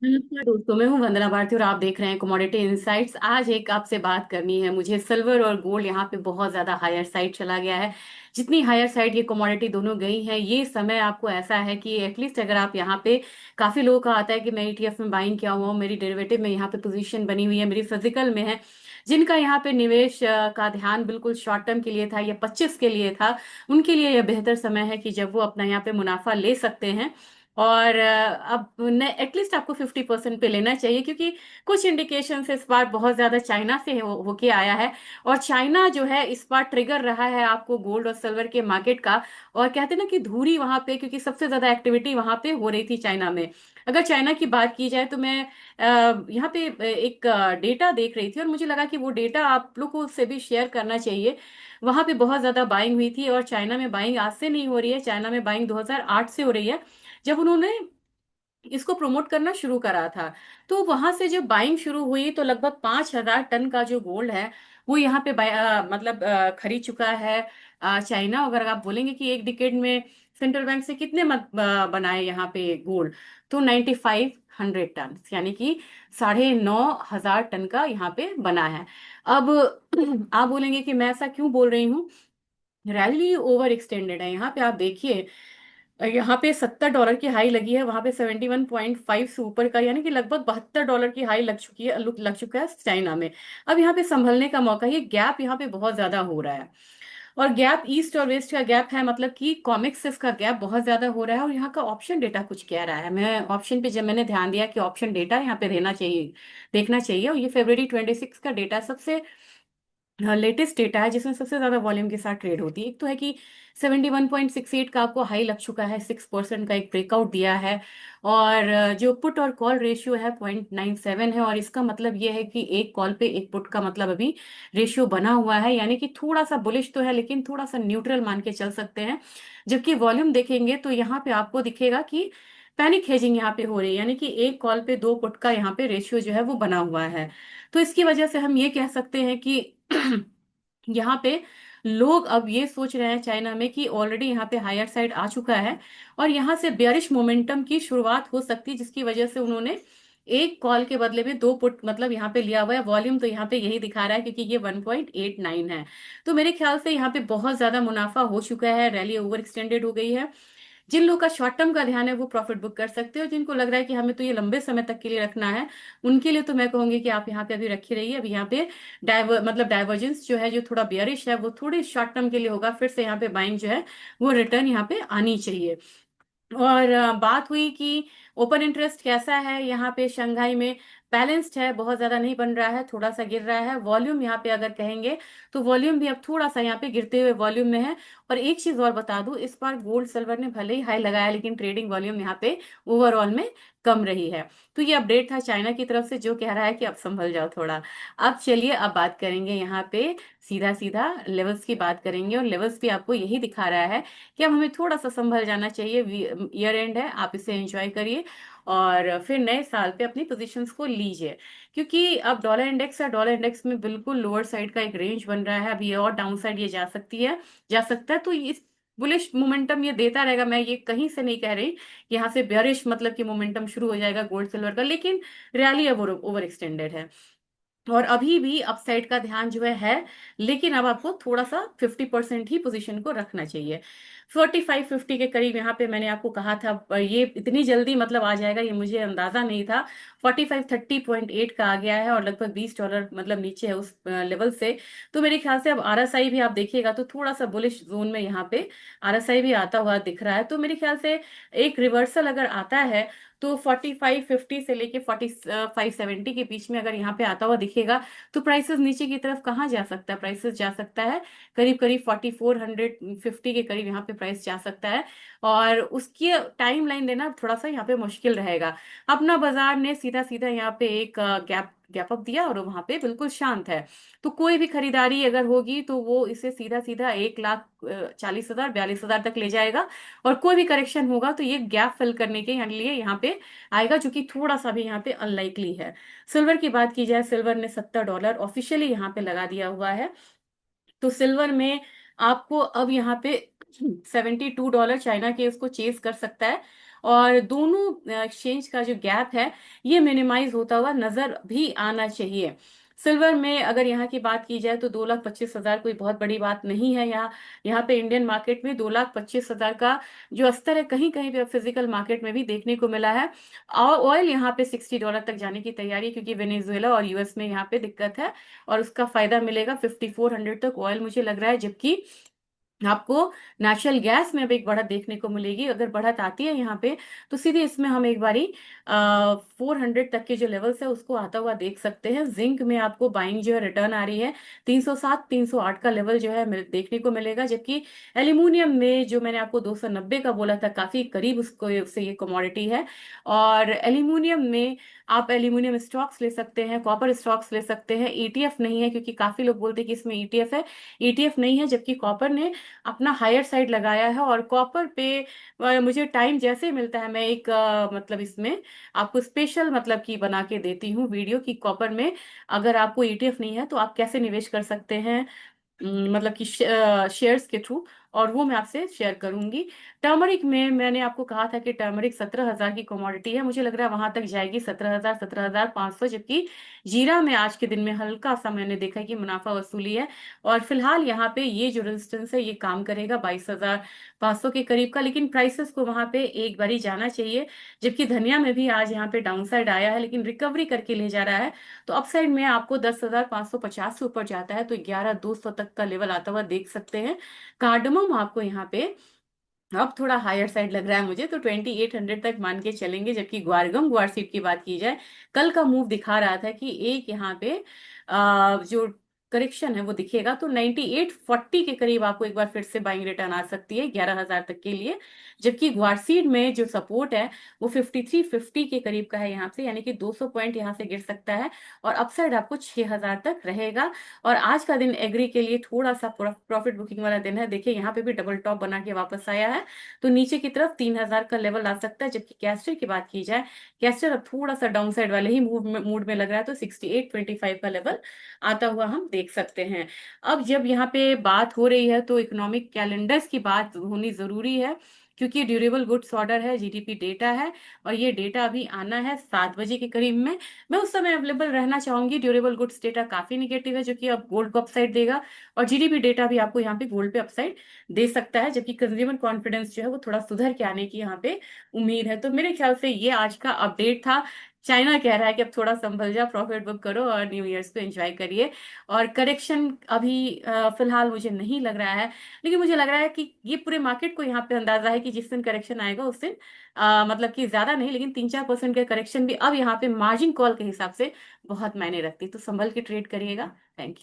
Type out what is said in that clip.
नमस्कार दोस्तों, मैं हूं वंदना भारती और आप देख रहे हैं कमोडिटी इनसाइट्स। आज एक आपसे बात करनी है मुझे। सिल्वर और गोल्ड यहाँ पे बहुत ज्यादा हायर साइड चला गया है। जितनी हायर साइड ये कमोडिटी दोनों गई हैं, ये समय आपको ऐसा है कि एटलीस्ट अगर आप यहाँ पे, काफी लोगों का आता है कि मैं ईटीएफ में बाइंग किया हुआ हूँ, मेरी डेरिवेटिव में यहाँ पे पोजीशन बनी हुई है, मेरी फिजिकल में है। जिनका यहाँ पे निवेश का ध्यान बिल्कुल शॉर्ट टर्म के लिए था या 25 के लिए था, उनके लिए यह बेहतर समय है कि जब वो अपना यहाँ पे मुनाफा ले सकते हैं। और अब एटलीस्ट आपको 50% पे लेना चाहिए, क्योंकि कुछ इंडिकेशन से इस बार बहुत ज्यादा चाइना से होके आया है। और चाइना जो है इस बार ट्रिगर रहा है आपको गोल्ड और सिल्वर के मार्केट का। और कहते हैं ना कि धुरी वहां पे, क्योंकि सबसे ज्यादा एक्टिविटी वहां पे हो रही थी चाइना में। अगर चाइना की बात की जाए तो मैं यहाँ पे एक डेटा देख रही थी और मुझे लगा कि वो डेटा आप लोगों से भी शेयर करना चाहिए। वहां पे बहुत ज्यादा बाइंग हुई थी, और चाइना में बाइंग आज से नहीं हो रही है, चाइना में बाइंग 2008 से हो रही है, जब उन्होंने इसको प्रमोट करना शुरू करा था। तो वहां से जब बाइंग शुरू हुई तो लगभग 5,000 टन का जो गोल्ड है वो यहाँ पे मतलब खरीद चुका है चाइना। अगर आप बोलेंगे कि एक डिकेड में सेंट्रल बैंक से कितने मत बनाए यहाँ पे गोल्ड, तो 9,500 टन, यानी कि 9,500 टन का यहाँ पे बना है। अब आप बोलेंगे कि मैं ऐसा क्यों बोल रही हूँ। रैली ओवर एक्सटेंडेड है। यहाँ पे आप देखिए, यहाँ पे $70 की हाई लगी है, वहां पे 71.5 से ऊपर का, यानी कि लगभग $72 की हाई लग चुकी है, लग चुका है चाइना में। अब यहाँ पे संभलने का मौका, ये गैप यहाँ पे बहुत ज्यादा हो रहा है। और गैप ईस्ट और वेस्ट का गैप है, मतलब कि कॉमिक्स का गैप बहुत ज्यादा हो रहा है। और यहाँ का ऑप्शन डेटा कुछ कह रहा है। मैं ऑप्शन पे जब मैंने ध्यान दिया कि ऑप्शन डेटा यहाँ पे रहना चाहिए, देखना चाहिए, और ये February 26 का डेटा सबसे लेटेस्ट डेटा है जिसमें सबसे ज्यादा वॉल्यूम के साथ ट्रेड होती है। एक तो है कि 71.68 का आपको हाई लग चुका है, 6% का एक ब्रेकआउट दिया है। और जो पुट और कॉल रेशियो है 0.97 है, और इसका मतलब ये है कि एक कॉल पे एक पुट का मतलब अभी रेशियो बना हुआ है, यानी कि थोड़ा सा बुलिश तो है लेकिन थोड़ा सा न्यूट्रल मान के चल सकते हैं। जबकि वॉल्यूम देखेंगे तो यहाँ पे आपको दिखेगा कि पैनिक हेजिंग यहाँ पे हो रही है, यानी कि एक कॉल पे दो पुट का यहाँ पे रेशियो जो है वो बना हुआ है। तो इसकी वजह से हम ये कह सकते हैं कि यहाँ पे लोग अब ये सोच रहे हैं चाइना में कि ऑलरेडी यहाँ पे हायर साइड आ चुका है, और यहाँ से बेयरिश मोमेंटम की शुरुआत हो सकती है, जिसकी वजह से उन्होंने एक कॉल के बदले में दो पुट मतलब यहाँ पे लिया हुआ है। वॉल्यूम तो यहाँ पे यही दिखा रहा है, क्योंकि ये 1.89 है। तो मेरे ख्याल से यहाँ पे बहुत ज्यादा मुनाफा हो चुका है, रैली ओवर एक्सटेंडेड हो गई है। जिन लोगों का शॉर्ट टर्म का ध्यान है वो प्रॉफिट बुक कर सकते हो, जिनको लग रहा है कि हमें तो ये लंबे समय तक के लिए रखना है, उनके लिए तो मैं कहूंगी कि आप यहाँ पे अभी रखी रहिए। अभी यहाँ पे डाइवर्जेंस जो है, जो थोड़ा बियरिश है, वो थोड़ी शॉर्ट टर्म के लिए होगा, फिर से यहाँ पे बाइंग जो है वो रिटर्न यहाँ पे आनी चाहिए। और बात हुई कि ओपन इंटरेस्ट कैसा है यहाँ पे शंघाई में। बैलेंस्ड है, बहुत ज्यादा नहीं बन रहा है, थोड़ा सा गिर रहा है। वॉल्यूम यहाँ पे अगर कहेंगे तो वॉल्यूम भी अब थोड़ा सा यहाँ पे गिरते हुए वॉल्यूम में है। और एक चीज और बता दूं, इस बार गोल्ड सिल्वर ने भले ही हाई लगाया, लेकिन ट्रेडिंग वॉल्यूम यहाँ पे ओवरऑल में कम रही है। तो ये अपडेट था चाइना की तरफ से, जो कह रहा है कि अब संभल जाओ थोड़ा। अब चलिए, अब बात करेंगे यहाँ पे सीधा सीधा लेवल्स की बात करेंगे, और लेवल्स भी आपको यही दिखा रहा है कि अब हमें थोड़ा सा संभल जाना चाहिए। ईयर एंड है, आप इसे एंजॉय करिए और फिर नए साल पे अपनी पोजीशंस को लीजिए। क्योंकि अब डॉलर इंडेक्स है, डॉलर इंडेक्स में बिल्कुल लोअर साइड का एक रेंज बन रहा है। अभी ये और डाउन साइड ये जा सकती है, जा सकता है। तो इस बुलिश मोमेंटम ये देता रहेगा। मैं ये कहीं से नहीं कह रही कि यहाँ से बेयरिश मतलब कि मोमेंटम शुरू हो जाएगा गोल्ड सिल्वर का, लेकिन रैली अब ओवर एक्सटेंडेड है। और अभी भी अपसाइड का ध्यान जो है, लेकिन अब आपको थोड़ा सा 50% ही पोजीशन को रखना चाहिए। 45-50 के करीब यहाँ पे मैंने आपको कहा था, ये इतनी जल्दी मतलब आ जाएगा ये मुझे अंदाजा नहीं था। 4530.8 का आ गया है, और लगभग $20 मतलब नीचे है उस लेवल से। तो मेरे ख्याल से अब आरएसआई भी आप देखिएगा तो थोड़ा सा बुलिश जोन में यहाँ पे आरएसआई भी आता हुआ दिख रहा है। तो मेरे ख्याल से एक रिवर्सल अगर आता है तो 4550 से लेके 4570 के बीच में अगर यहाँ पे आता हुआ दिखेगा, तो प्राइसेस नीचे की तरफ कहाँ जा सकता है, प्राइसेस जा सकता है करीब करीब 4450 के करीब यहाँ पे प्राइस जा सकता है। और उसकी टाइम लाइन देना थोड़ा सा यहाँ पे मुश्किल रहेगा। अपना बाजार ने सीधा सीधा यहाँ पे एक गैप गैप अप दिया और वहां पे बिल्कुल शांत है। तो कोई भी खरीदारी अगर होगी तो वो इसे सीधा सीधा 1,40,000 42,000 तक ले जाएगा। और कोई भी करेक्शन होगा तो ये गैप फिल करने के लिए यहाँ पे आएगा, जो कि थोड़ा सा भी यहाँ पे अनलाइकली है। सिल्वर की बात की जाए, सिल्वर ने $70 ऑफिशियली यहाँ पे लगा दिया हुआ है। तो सिल्वर में आपको अब यहाँ पे $72 चाइना के उसको चेस कर सकता है। और दोनों एक्सचेंज का जो गैप है ये मिनिमाइज होता हुआ नजर भी आना चाहिए। सिल्वर में अगर यहाँ की बात की जाए तो 2,25,000 कोई बहुत बड़ी बात नहीं है। यहाँ यहाँ पे इंडियन मार्केट में 2,25,000 का जो स्तर है कहीं कहीं पे फिजिकल मार्केट में भी देखने को मिला है। और ऑयल यहाँ पे $60 तक जाने की तैयारी है, क्योंकि वेनेजुएला और यूएस में यहाँ पे दिक्कत है और उसका फायदा मिलेगा 5400 तक ऑयल मुझे लग रहा है। जबकि आपको नेचुरल गैस में अब एक बढ़त देखने को मिलेगी। अगर बढ़त आती है यहाँ पे तो सीधे इसमें हम एक बारी 400 तक के जो लेवल्स है उसको आता हुआ देख सकते हैं। जिंक में आपको बाइंग जो है रिटर्न आ रही है, 307 308 का लेवल जो है देखने को मिलेगा। जबकि एल्यूमिनियम में जो मैंने आपको 290 का बोला था, काफी करीब उसको से ये कमोडिटी है। और एल्यूमिनियम में आप एल्यूमिनियम स्टॉक्स ले सकते हैं, कॉपर स्टॉक्स ले सकते हैं। ईटीएफ नहीं है, क्योंकि काफी लोग बोलते हैं कि इसमें ईटीएफ है। ईटीएफ नहीं है, जबकि कॉपर ने अपना हायर साइड लगाया है। और कॉपर पे मुझे टाइम जैसे मिलता है मैं एक मतलब इसमें आपको स्पेशल मतलब की बना के देती हूँ वीडियो की कॉपर में अगर आपको ईटीएफ नहीं है तो आप कैसे निवेश कर सकते हैं, मतलब कि शेयर्स के थ्रू। और वो मैं आपसे शेयर करूंगी। टर्मरिक में मैंने आपको कहा था कि टर्मरिक 17,000 की कमोडिटी है, मुझे लग रहा है वहां तक जाएगी 17,000 17,500। जबकि जीरा में आज के दिन में हल्का सा मैंने देखा है कि मुनाफा वसूली है। और फिलहाल यहाँ पे ये जो रेजिस्टेंस है ये काम करेगा 22,500 के करीब का, लेकिन प्राइसेस को वहां पे एक बारी जाना चाहिए। जबकि धनिया में भी आज यहाँ पे डाउनसाइड आया है लेकिन रिकवरी करके ले जा रहा है। तो अपसाइड में आपको 10,550 से ऊपर जाता है तो 11,200 तक का लेवल आता हुआ देख सकते हैं। कार्डमम आपको यहाँ पे अब थोड़ा हायर साइड लग रहा है मुझे, तो 2,800 तक मान के चलेंगे। जबकि ग्वारगम ग्वारसीड की बात की जाए, कल का मूव दिखा रहा था कि एक यहाँ पे जो करेक्शन है वो दिखेगा, तो 9840 के करीब आपको एक बार फिर से बाइंग रिटर्न आ सकती है 11,000 तक के लिए। जबकि ग्वारसीड में जो सपोर्ट है वो 5350 के करीब का है यहाँ से, यानी कि 200 पॉइंट यहाँ से गिर सकता है और अपसाइड आपको 6,000 तक रहेगा। और आज का दिन एग्री के लिए थोड़ा सा प्रॉफिट बुकिंग वाला दिन है। देखिए यहाँ पे भी डबल टॉप बना के वापस आया है, तो नीचे की तरफ 3,000 का लेवल आ सकता है। जबकि कैस्टर की बात की जाए, कैस्टर अब थोड़ा सा डाउन साइड वाले ही मूड में लग रहा है, तो 6825 का लेवल आता हुआ हम देख सकते हैं। अब जब यहाँ पे बात हो रही है तो इकोनॉमिक कैलेंडर्स की बात होनी जरूरी है, क्योंकि ड्यूरेबल गुड्स ऑर्डर है, जीडीपी डेटा है। और ये डेटा अभी आना है 7 बजे के करीब में। मैं उस समय अवेलेबल रहना चाहूंगी। ड्यूरेबल गुड्स डेटा काफी निगेटिव है, जो कि अब गोल्ड को अपसाइड देगा। और जीडीपी डेटा भी आपको यहाँ पे गोल्ड पे अपसाइड दे सकता है। जबकि कंज्यूमर कॉन्फिडेंस जो है वो थोड़ा सुधर के आने की यहाँ पे उम्मीद है। तो मेरे ख्याल से ये आज का अपडेट था। चाइना कह रहा है कि अब थोड़ा संभल जा, प्रॉफिट बुक करो और न्यू ईयर्स को एंजॉय करिए। और करेक्शन अभी फिलहाल मुझे नहीं लग रहा है, लेकिन मुझे लग रहा है कि ये पूरे मार्केट को यहाँ पे अंदाजा है कि जिस दिन करेक्शन आएगा उस दिन मतलब कि ज्यादा नहीं लेकिन 3-4% का करेक्शन भी अब यहाँ पे मार्जिन कॉल के हिसाब से बहुत मायने रखती है। तो संभल के ट्रेड करिएगा। Thank you.